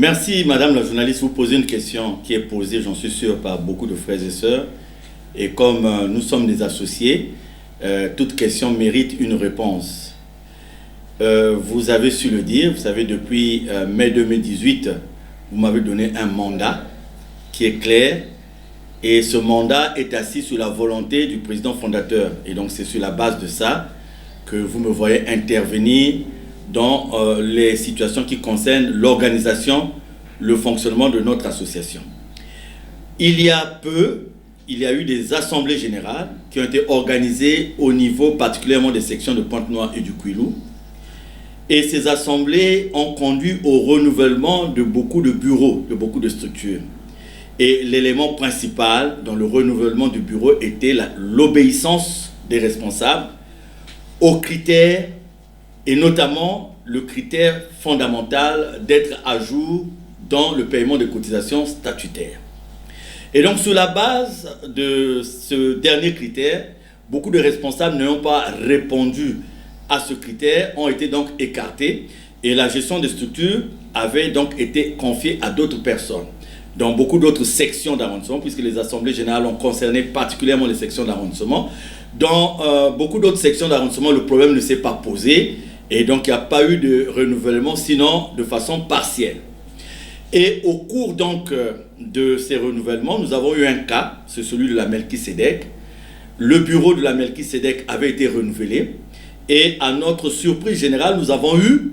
Merci, Madame la journaliste. Vous posez une question qui est posée, j'en suis sûr, par beaucoup de frères et sœurs. Et comme nous sommes des associés, toute question mérite une réponse. Vous avez su le dire, vous savez, depuis mai 2018, vous m'avez donné un mandat qui est clair. Et ce mandat est assis sur la volonté du président fondateur. Et donc c'est sur la base de ça que vous me voyez intervenir dans les situations qui concernent l'organisation, le fonctionnement de notre association. Il y a peu, il y a eu des assemblées générales qui ont été organisées au niveau particulièrement des sections de Pointe-Noire et du Kouilou. Et ces assemblées ont conduit au renouvellement de beaucoup de bureaux, de beaucoup de structures. Et l'élément principal dans le renouvellement du bureau était l'obéissance des responsables aux critères, et notamment le critère fondamental d'être à jour dans le paiement des cotisations statutaires. Et donc sur la base de ce dernier critère, beaucoup de responsables n'ayant pas répondu à ce critère ont été donc écartés et la gestion des structures avait donc été confiée à d'autres personnes dans beaucoup d'autres sections d'arrondissement, puisque les assemblées générales ont concerné particulièrement les sections d'arrondissement. Dans beaucoup d'autres sections d'arrondissement, le problème ne s'est pas posé et donc il n'y a pas eu de renouvellement, sinon de façon partielle. Et au cours donc de ces renouvellements, nous avons eu un cas, c'est celui de la Melchisedec. Le bureau de la Melchisedec avait été renouvelé et à notre surprise générale, nous avons eu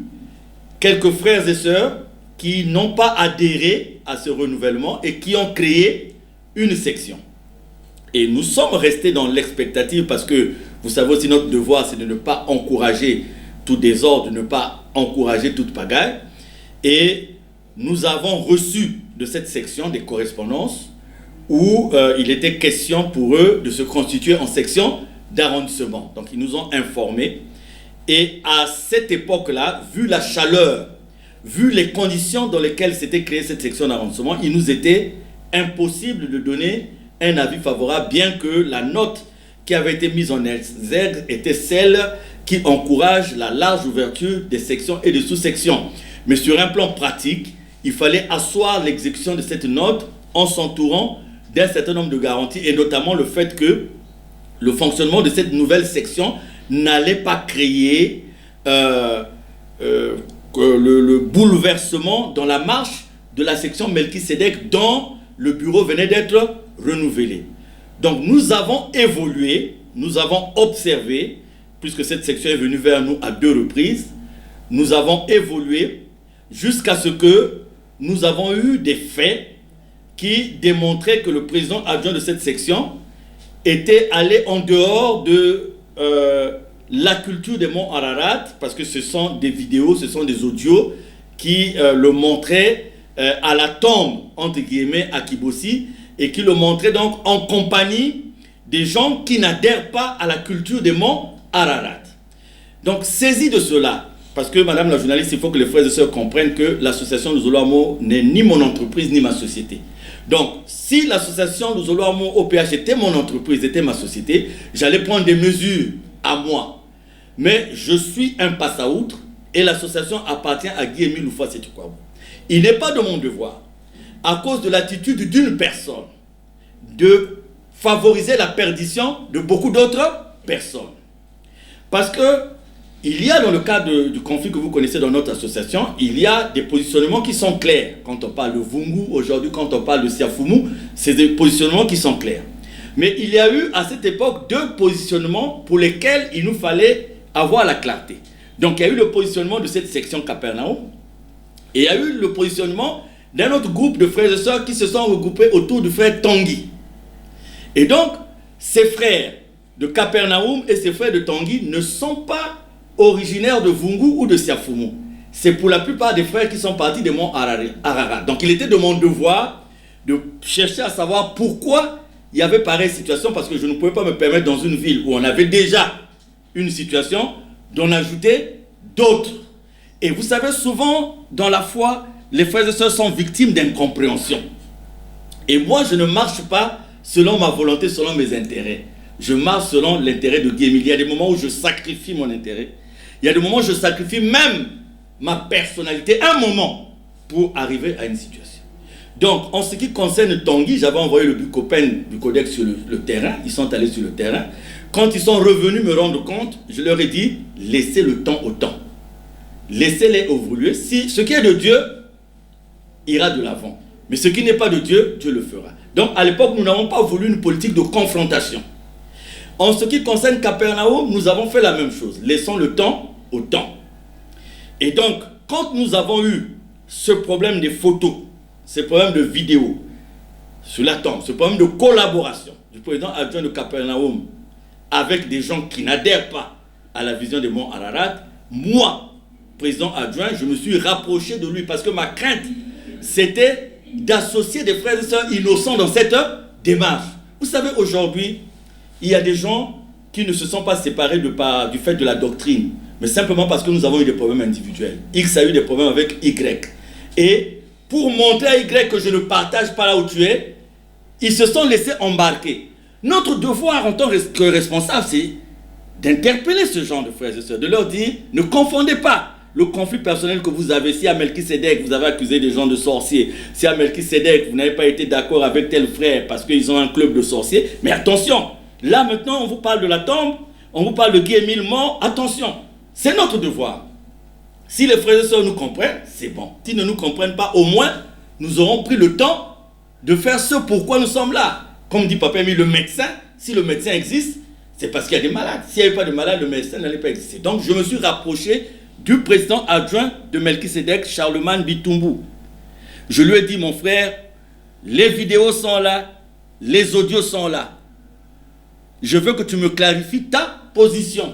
quelques frères et sœurs qui n'ont pas adhéré à ce renouvellement et qui ont créé une section. Et nous sommes restés dans l'expectative parce que, vous savez aussi, notre devoir, c'est de ne pas encourager tout désordre, de ne pas encourager toute pagaille. Et nous avons reçu de cette section des correspondances où il était question pour eux de se constituer en section d'arrondissement. Donc ils nous ont informés. Et à cette époque-là, vu la chaleur, vu les conditions dans lesquelles s'était créée cette section d'arrondissement, il nous était impossible de donner un avis favorable, bien que la note qui avait été mise en exergue était celle qui encourage la large ouverture des sections et des sous-sections. Mais sur un plan pratique, il fallait asseoir l'exécution de cette note en s'entourant d'un certain nombre de garanties, et notamment le fait que le fonctionnement de cette nouvelle section n'allait pas créer le bouleversement dans la marche de la section Melchisedec dont le bureau venait d'être renouvelé. Donc nous avons évolué, nous avons observé, puisque cette section est venue vers nous à 2 reprises, nous avons évolué jusqu'à ce que nous avons eu des faits qui démontraient que le président adjoint de cette section était allé en dehors de la culture des monts Ararat, parce que ce sont des vidéos, ce sont des audios qui le montraient à la tombe, entre guillemets, à Kibossi, et qui le montraient donc en compagnie des gens qui n'adhèrent pas à la culture des monts Ararat. Donc, saisi de cela, parce que, madame la journaliste, il faut que les frères et sœurs comprennent que l'association Luzolo Amo n'est ni mon entreprise, ni ma société. Donc, si l'association Luzolo Amo OPH était mon entreprise, était ma société, j'allais prendre des mesures à moi. Mais je suis un passe-à-outre et l'association appartient à Guy-Émile Loufa-Sétukwabo. Il n'est pas de mon devoir, à cause de l'attitude d'une personne, de favoriser la perdition de beaucoup d'autres personnes. Parce que il y a dans le cadre du conflit que vous connaissez dans notre association, il y a des positionnements qui sont clairs. Quand on parle de Vungu, aujourd'hui, quand on parle de Siafumu, c'est des positionnements qui sont clairs. Mais il y a eu à cette époque 2 positionnements pour lesquels il nous fallait avoir la clarté. Donc il y a eu le positionnement de cette section Capernaum et il y a eu le positionnement d'un autre groupe de frères et sœurs qui se sont regroupés autour du frère Tanguy. Et donc, ces frères de Capernaum et ces frères de Tanguy ne sont pas originaires de Vungu ou de Siafumu. C'est pour la plupart des frères qui sont partis des monts Ararat. Donc il était de mon devoir de chercher à savoir pourquoi il y avait pareille situation, parce que je ne pouvais pas me permettre dans une ville où on avait déjà une situation d'en ajouter d'autres. Et vous savez, souvent dans la foi, les frères et sœurs sont victimes d'incompréhension. Et moi, je ne marche pas selon ma volonté, selon mes intérêts. Je marche selon l'intérêt de Guy-Émile. Il y a des moments où je sacrifie mon intérêt. Il y a des moments où je sacrifie même ma personnalité. Un moment, pour arriver à une situation. Donc, en ce qui concerne Tanguy, j'avais envoyé le Bucopen du Codex sur le terrain. Ils sont allés sur le terrain. Quand ils sont revenus me rendre compte, je leur ai dit, laissez le temps au temps. Laissez-les évoluer. Si ce qui est de Dieu ira de l'avant. Mais ce qui n'est pas de Dieu, Dieu le fera. Donc, à l'époque, nous n'avons pas voulu une politique de confrontation. En ce qui concerne Capernaum, nous avons fait la même chose. Laissons le temps au temps. Et donc, quand nous avons eu ce problème des photos, ce problème de vidéos sur la tombe, ce problème de collaboration du président adjoint de Capernaum avec des gens qui n'adhèrent pas à la vision des monts Ararat, moi, président adjoint, je me suis rapproché de lui parce que ma crainte, c'était d'associer des frères et sœurs innocents dans cette démarche. Vous savez, aujourd'hui, il y a des gens qui ne se sont pas séparés du fait de la doctrine, mais simplement parce que nous avons eu des problèmes individuels. X a eu des problèmes avec Y. Et pour montrer à Y que je ne partage pas là où tu es, ils se sont laissés embarquer. Notre devoir en tant que responsable, c'est d'interpeller ce genre de frères et sœurs, de leur dire, ne confondez pas le conflit personnel que vous avez. Si à Melchisedec, vous avez accusé des gens de sorciers, si à Melchisedec, vous n'avez pas été d'accord avec tel frère parce qu'ils ont un club de sorciers, mais attention, là maintenant on vous parle de la tombe, on vous parle de Guy Émile mort, attention, c'est notre devoir. Si les frères et sœurs nous comprennent, c'est bon. S'ils ne nous comprennent pas, au moins, nous aurons pris le temps de faire ce pourquoi nous sommes là. Comme dit Papa Émile, le médecin, si le médecin existe, c'est parce qu'il y a des malades. S'il n'y avait pas de malades, le médecin n'allait pas exister. Donc je me suis rapproché du président adjoint de Melchisedec, Charlemagne Bitumbu. Je lui ai dit, mon frère, les vidéos sont là, les audios sont là. Je veux que tu me clarifies ta position.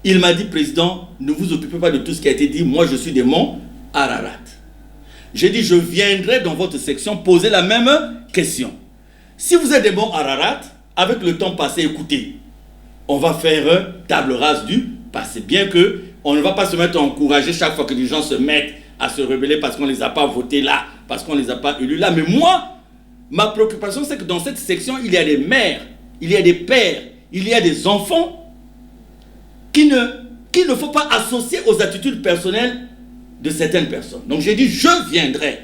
Il m'a dit, président, ne vous occupez pas de tout ce qui a été dit, moi je suis des monts Ararat. J'ai dit, je viendrai dans votre section poser la même question. Si vous êtes des monts Ararat, avec le temps passé, écoutez, on va faire table rase du passé. Bien que on ne va pas se mettre à encourager chaque fois que les gens se mettent à se rebeller parce qu'on ne les a pas votés là, parce qu'on ne les a pas élus là. Mais moi, ma préoccupation, c'est que dans cette section, il y a des mères, il y a des pères, il y a des enfants qu'il ne faut pas associer aux attitudes personnelles de certaines personnes. Donc j'ai dit, je viendrai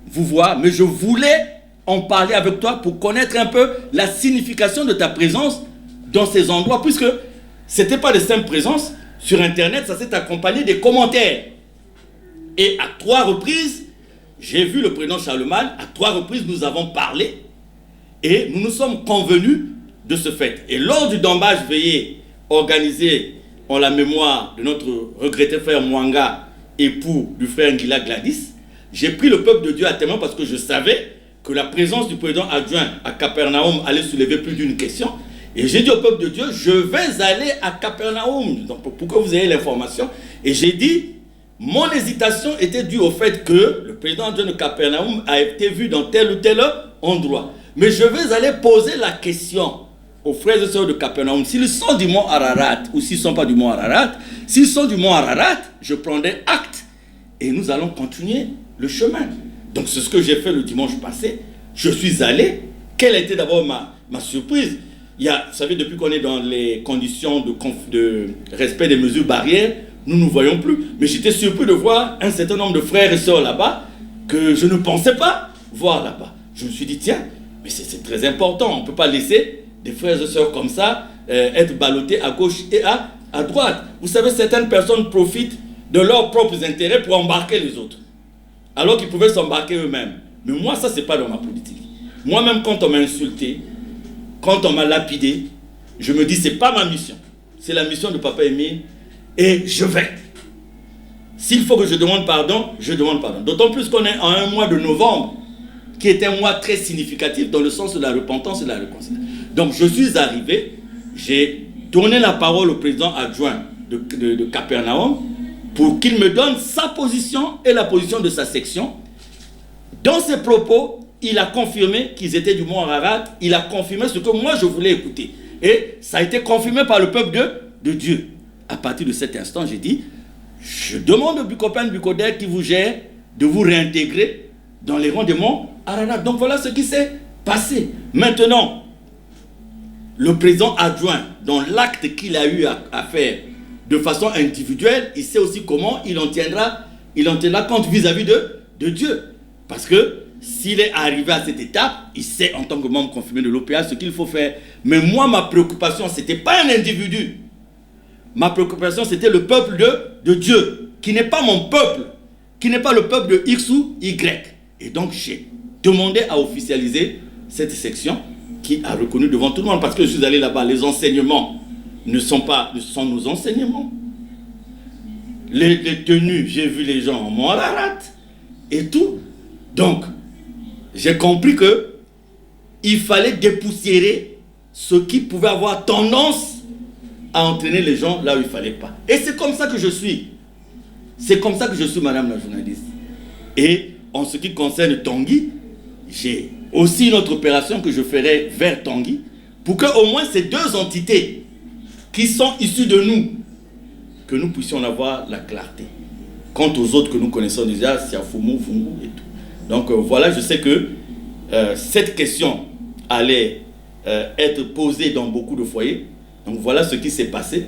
vous voir, mais je voulais en parler avec toi pour connaître un peu la signification de ta présence dans ces endroits, puisque ce n'était pas de simple présence. Sur Internet, ça s'est accompagné des commentaires. Et à 3 reprises, j'ai vu le président Charlemagne, à 3 reprises, nous avons parlé et nous nous sommes convenus de ce fait. Et lors du dombage veillé organisé en la mémoire de notre regretté frère Mwanga, époux du frère Ngila Gladys, j'ai pris le peuple de Dieu à témoin parce que je savais que la présence du président adjoint à Capernaum allait soulever plus d'une question. Et j'ai dit au peuple de Dieu, je vais aller à Capernaum, donc pour que vous ayez l'information. Et j'ai dit, mon hésitation était due au fait que le président adjoint de Capernaum a été vu dans tel ou tel endroit. Mais je vais aller poser la question aux frères et sœurs de Capernaum, s'ils sont du mont Ararat ou s'ils ne sont pas du mont Ararat. S'ils sont du mont Ararat, je prendrai acte et nous allons continuer le chemin. Donc c'est ce que j'ai fait le dimanche passé. Je suis allé. Quelle était d'abord ma surprise? Vous savez, depuis qu'on est dans les conditions de respect des mesures barrières, nous ne nous voyons plus. Mais j'étais surpris de voir un certain nombre de frères et sœurs là-bas que je ne pensais pas voir là-bas. Je me suis dit, tiens, mais c'est très important. On ne peut pas laisser des frères et sœurs comme ça être ballottés à gauche et à droite. Vous savez, certaines personnes profitent de leurs propres intérêts pour embarquer les autres, alors qu'ils pouvaient s'embarquer eux-mêmes. Mais moi, ça, ce n'est pas dans ma politique. Moi-même, quand on m'a insulté, quand on m'a lapidé, je me dis, ce n'est pas ma mission. C'est la mission de Papa Émile. Et je vais. S'il faut que je demande pardon, je demande pardon. D'autant plus qu'on est en un mois de novembre, qui est un mois très significatif dans le sens de la repentance et de la réconciliation. Donc je suis arrivé, j'ai donné la parole au président adjoint de Capernaum pour qu'il me donne sa position et la position de sa section. Dans ses propos, il a confirmé qu'ils étaient du mont Ararat, il a confirmé ce que moi je voulais écouter. Et ça a été confirmé par le peuple de Dieu. À partir de cet instant, j'ai dit, je demande au Bucopen Bucodec qui vous gère de vous réintégrer dans les rangs des monts Ararat. Donc voilà ce qui s'est passé. Maintenant, le président adjoint, dans l'acte qu'il a eu à faire de façon individuelle, il sait aussi comment il en tiendra compte vis-à-vis de Dieu. Parce que s'il est arrivé à cette étape, il sait en tant que membre confirmé de l'OPH ce qu'il faut faire. Mais moi, ma préoccupation, ce n'était pas un individu. Ma préoccupation, c'était le peuple de Dieu, qui n'est pas mon peuple, qui n'est pas le peuple de X ou Y. Et donc, j'ai demandé à officialiser cette section qui a reconnu devant tout le monde, parce que je suis allé là-bas, les enseignements ne sont nos enseignements. Les tenues, j'ai vu les gens en Morarat et tout. Donc, j'ai compris que il fallait dépoussiérer ce qui pouvait avoir tendance à entraîner les gens là où il ne fallait pas. Et c'est comme ça que je suis. C'est comme ça que je suis, madame la journaliste. Et en ce qui concerne Tanguy, j'ai aussi une autre opération que je ferai vers Tanguy, pour qu'au moins ces deux entités qui sont issues de nous, que nous puissions avoir la clarté. Quant aux autres que nous connaissons déjà, c'est à Fumu et tout. Donc voilà, je sais que cette question allait être posée dans beaucoup de foyers. Donc voilà ce qui s'est passé.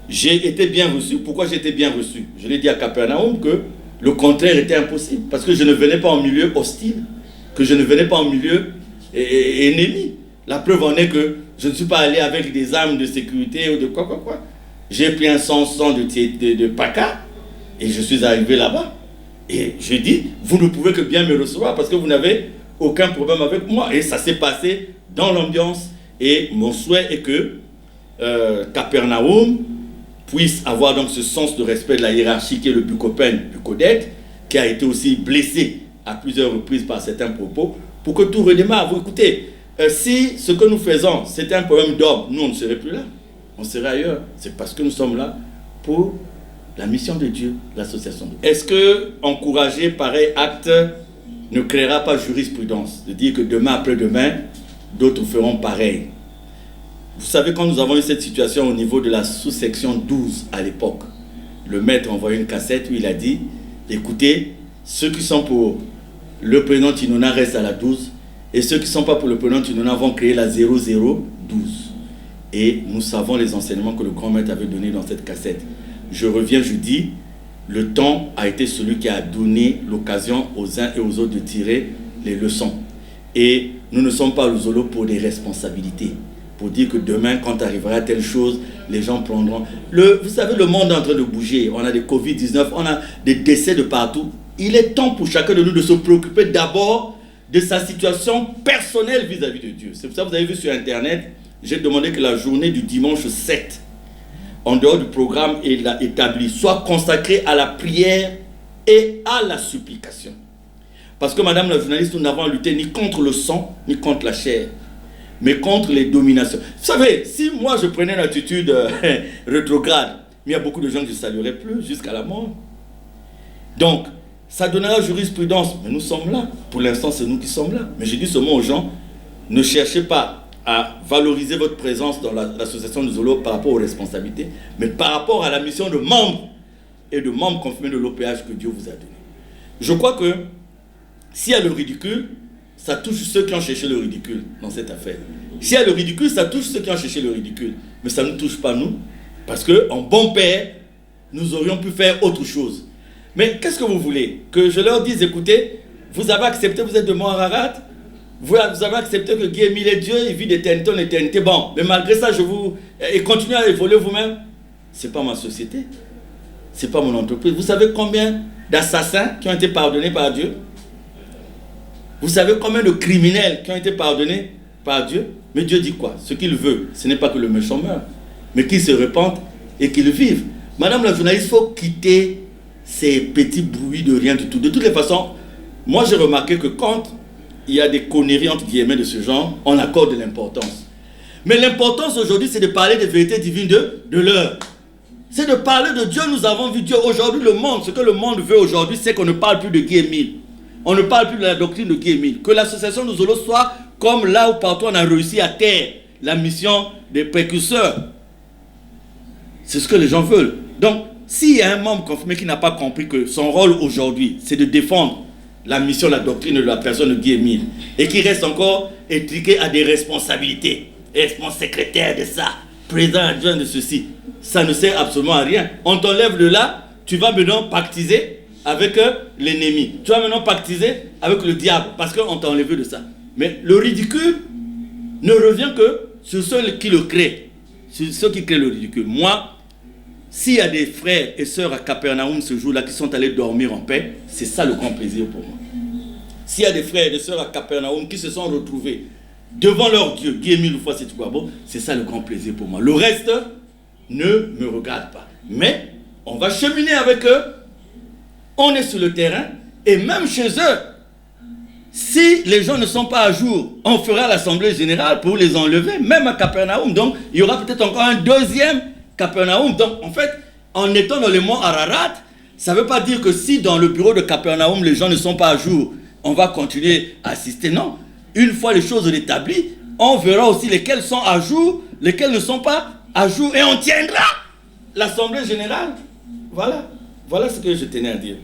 J'ai été bien reçu. Pourquoi j'ai été bien reçu? Je l'ai dit à Capernaum que le contraire était impossible. Parce que je ne venais pas en milieu hostile, que je ne venais pas en milieu ennemi. La preuve en est que je ne suis pas allé avec des armes de sécurité ou de quoi. J'ai pris un 100 de PACA et je suis arrivé là-bas. Et je dis, vous ne pouvez que bien me recevoir parce que vous n'avez aucun problème avec moi. Et ça s'est passé dans l'ambiance. Et mon souhait est que Capernaum puisse avoir donc ce sens de respect de la hiérarchie qui est le Bucopen, Bucodet, qui a été aussi blessé à plusieurs reprises par certains propos, pour que tout redémarre. Vous écoutez, si ce que nous faisons, c'était un problème d'ordre, nous on ne serait plus là, on serait ailleurs. C'est parce que nous sommes là pour la mission de Dieu, l'association de Dieu. Est-ce que encourager pareil acte ne créera pas jurisprudence, de dire que demain après-demain, d'autres feront pareil? Vous savez, quand nous avons eu cette situation au niveau de la sous-section 12 à l'époque, le maître a envoyé une cassette où il a dit, écoutez, ceux qui sont pour le président Tinona restent à la 12 et ceux qui ne sont pas pour le président Tinona vont créer la 0012. Et nous savons les enseignements que le grand maître avait donnés dans cette cassette. Je reviens, je dis, le temps a été celui qui a donné l'occasion aux uns et aux autres de tirer les leçons. Et nous ne sommes pas aux Zolo pour des responsabilités. Pour dire que demain, quand arrivera telle chose, les gens prendront... Vous savez, le monde est en train de bouger. On a des Covid-19, on a des décès de partout. Il est temps pour chacun de nous de se préoccuper d'abord de sa situation personnelle vis-à-vis de Dieu. C'est pour ça que vous avez vu sur Internet, j'ai demandé que la journée du dimanche 7, en dehors du programme établi, soit consacrée à la prière et à la supplication. Parce que, madame la journaliste, nous n'avons à lutter ni contre le sang, ni contre la chair, mais contre les dominations. Vous savez, si moi je prenais une attitude rétrograde, il y a beaucoup de gens que je ne saluerais plus jusqu'à la mort. Donc, ça donnera jurisprudence, mais nous sommes là. Pour l'instant, c'est nous qui sommes là. Mais je dis seulement aux gens, ne cherchez pas à valoriser votre présence dans l'association de Zolo par rapport aux responsabilités, mais par rapport à la mission de membres et de membres confirmés de l'OPH que Dieu vous a donné. Je crois que s'il y a le ridicule, ça touche ceux qui ont cherché le ridicule dans cette affaire. S'il y a le ridicule, ça touche ceux qui ont cherché le ridicule. Mais ça ne nous touche pas nous, parce qu'en bon père, nous aurions pu faire autre chose. Mais qu'est-ce que vous voulez? Que je leur dise, écoutez, vous avez accepté, vous êtes de Morarat, vous avez accepté que Guy Émile est Dieu, il vit d'éternité en éternité. Bon, mais malgré ça, et continuez à évoluer vous-même. Ce n'est pas ma société, ce n'est pas mon entreprise. Vous savez combien d'assassins qui ont été pardonnés par Dieu? Vous savez combien de criminels qui ont été pardonnés par Dieu? Mais Dieu dit quoi? Ce qu'il veut, ce n'est pas que le méchant meure, mais qu'il se repente et qu'il vive. Madame la journaliste, il faut quitter ces petits bruits de rien du tout. De toutes les façons, moi j'ai remarqué que quand il y a des conneries entre guillemets de ce genre, on accorde de l'importance. Mais l'importance aujourd'hui, c'est de parler des vérités divines de l'heure. C'est de parler de Dieu. Nous avons vu Dieu. Aujourd'hui, le monde, ce que le monde veut aujourd'hui, c'est qu'on ne parle plus de Guy Émile. On ne parle plus de la doctrine de Guy Émile. Que l'association de Zolo soit comme là où partout on a réussi à taire la mission des précurseurs. C'est ce que les gens veulent. Donc, s'il y a un membre confirmé qui n'a pas compris que son rôle aujourd'hui, c'est de défendre la mission, la doctrine de la personne de Guy Émile, et qui reste encore étriqué à des responsabilités, secrétaire de ça, président adjoint de ceci. Ça ne sert absolument à rien. On t'enlève de là, tu vas maintenant pactiser avec l'ennemi. Tu vas maintenant pactiser avec le diable parce qu'on t'a enlevé de ça. Mais le ridicule ne revient que sur ceux qui le créent. Sur ceux qui créent le ridicule. Moi, s'il y a des frères et sœurs à Capernaum ce jour-là qui sont allés dormir en paix, c'est ça le grand plaisir pour moi. S'il y a des frères et des sœurs à Capernaum qui se sont retrouvés devant leur Dieu, Dieu mille fois c'est quoi bon, c'est ça le grand plaisir pour moi. Le reste ne me regarde pas. Mais on va cheminer avec eux, on est sur le terrain, et même chez eux, si les gens ne sont pas à jour, on fera l'assemblée générale pour les enlever, même à Capernaum. Donc, il y aura peut-être encore un deuxième Capernaum. Donc, en fait, en étant dans les monts Ararat, ça ne veut pas dire que si dans le bureau de Capernaum, les gens ne sont pas à jour, on va continuer à assister. Non. Une fois les choses établies, on verra aussi lesquels sont à jour, lesquels ne sont pas à jour, et on tiendra l'assemblée générale. Voilà. Voilà ce que je tenais à dire.